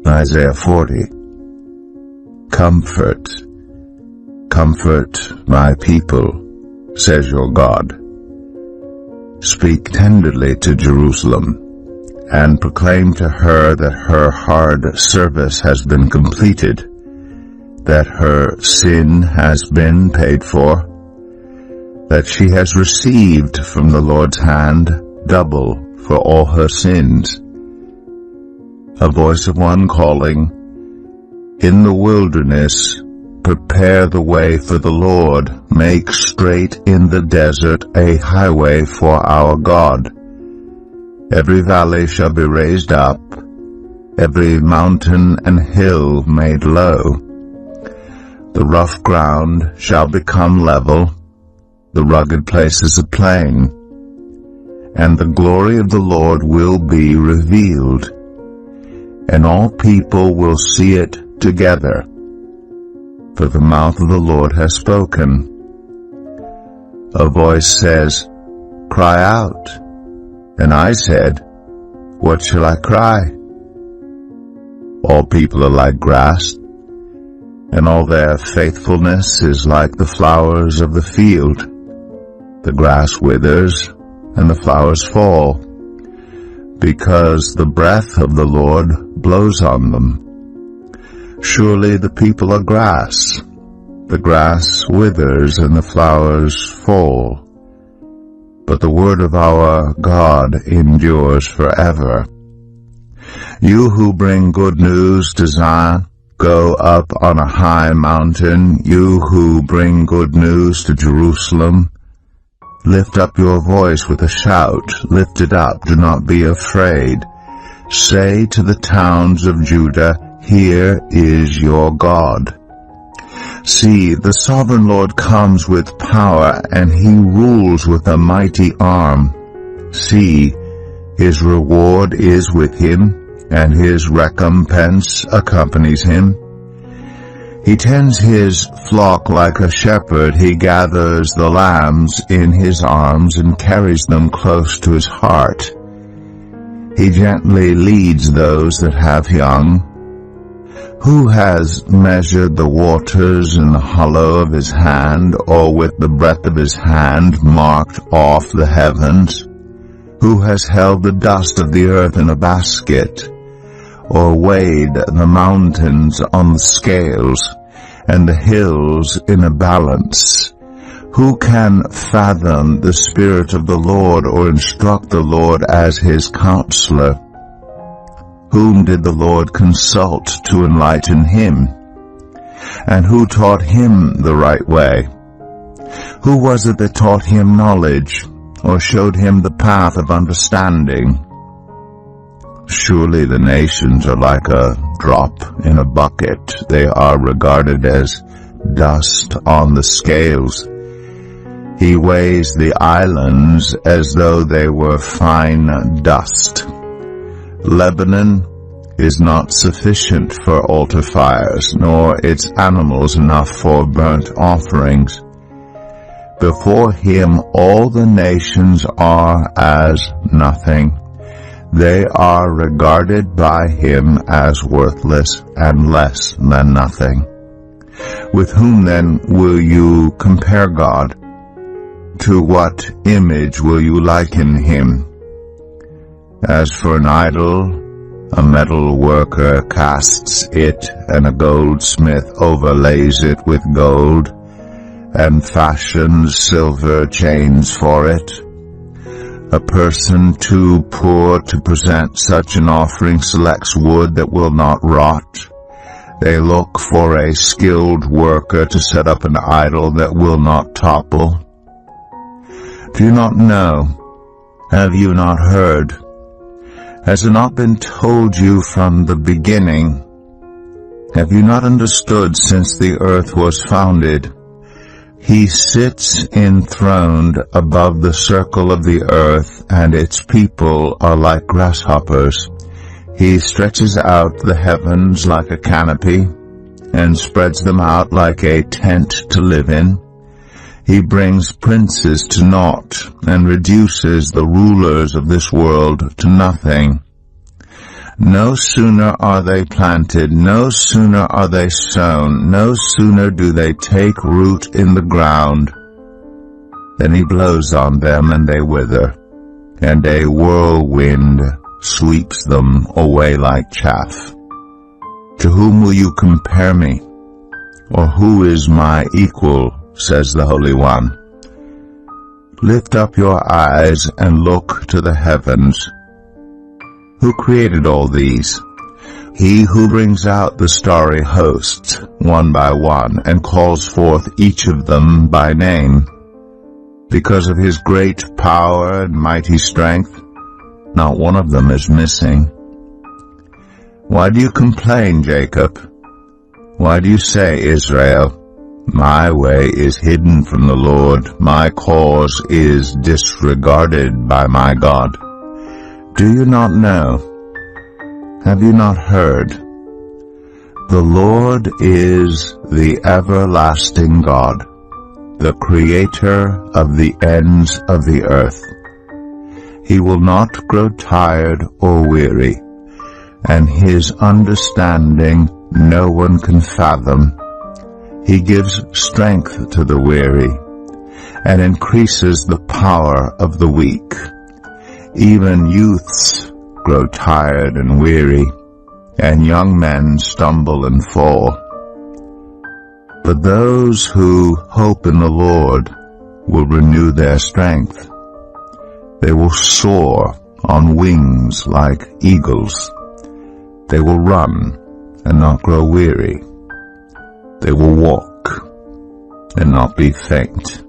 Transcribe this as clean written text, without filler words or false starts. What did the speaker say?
Isaiah 40. Comfort, comfort my people, says your God. Speak tenderly to Jerusalem, and proclaim to her that her hard service has been completed, that her sin has been paid for, that she has received from the Lord's hand double for all her sins. A voice of one calling, "In the wilderness, prepare the way for the Lord, make straight in the desert a highway for our God. Every valley shall be raised up, every mountain and hill made low. The rough ground shall become level, the rugged places a plain, and the glory of the Lord will be revealed, and all people will see it together. For the mouth of the Lord has spoken." A voice says, "Cry out." And I said, "What shall I cry?" All people are like grass, and all their faithfulness is like the flowers of the field. The grass withers, and the flowers fall, because the breath of the Lord blows on them. Surely the people are grass. The grass withers and the flowers fall, but the word of our God endures forever. You who bring good news to Zion, go up on a high mountain. You who bring good news to Jerusalem, lift up your voice with a shout. Lift it up, do not be afraid. Say to the towns of Judah, "Here is your God." See, the sovereign Lord comes with power, and he rules with a mighty arm. See, his reward is with him, and his recompense accompanies him. He tends his flock like a shepherd. He gathers the lambs in his arms and carries them close to his heart. He gently leads those that have young. Who has measured the waters in the hollow of his hand, or with the breadth of his hand marked off the heavens? Who has held the dust of the earth in a basket, or weighed the mountains on the scales, and the hills in a balance? Who can fathom the Spirit of the Lord, or instruct the Lord as his counselor? Whom did the Lord consult to enlighten him? And who taught him the right way? Who was it that taught him knowledge, or showed him the path of understanding? Surely the nations are like a drop in a bucket. They are regarded as dust on the scales. He weighs the islands as though they were fine dust. Lebanon is not sufficient for altar fires, nor its animals enough for burnt offerings. Before him all the nations are as nothing. They are regarded by him as worthless and less than nothing. With whom then will you compare God? To what image will you liken him? As for an idol, a metal worker casts it, and a goldsmith overlays it with gold, and fashions silver chains for it. A person too poor to present such an offering selects wood that will not rot. They look for a skilled worker to set up an idol that will not topple. Do you not know? Have you not heard? Has it not been told you from the beginning? Have you not understood since the earth was founded? He sits enthroned above the circle of the earth, and its people are like grasshoppers. He stretches out the heavens like a canopy, and spreads them out like a tent to live in. He brings princes to naught, and reduces the rulers of this world to nothing. No sooner are they planted, no sooner are they sown, no sooner do they take root in the ground, than he blows on them and they wither, and a whirlwind sweeps them away like chaff. To whom will you compare me? Or who is my equal, says the Holy One. Lift up your eyes and look to the heavens. Who created all these? He who brings out the starry hosts, one by one, and calls forth each of them by name. Because of his great power and mighty strength, not one of them is missing. Why do you complain, Jacob? Why do you say, Israel, my way is hidden from the Lord, my cause is disregarded by my God? Do you not know? Have you not heard? The Lord is the everlasting God, the Creator of the ends of the earth. He will not grow tired or weary, and his understanding no one can fathom. He gives strength to the weary, and increases the power of the weak. Even youths grow tired and weary, and young men stumble and fall. But those who hope in the Lord will renew their strength. They will soar on wings like eagles. They will run and not grow weary. They will walk and not be faint.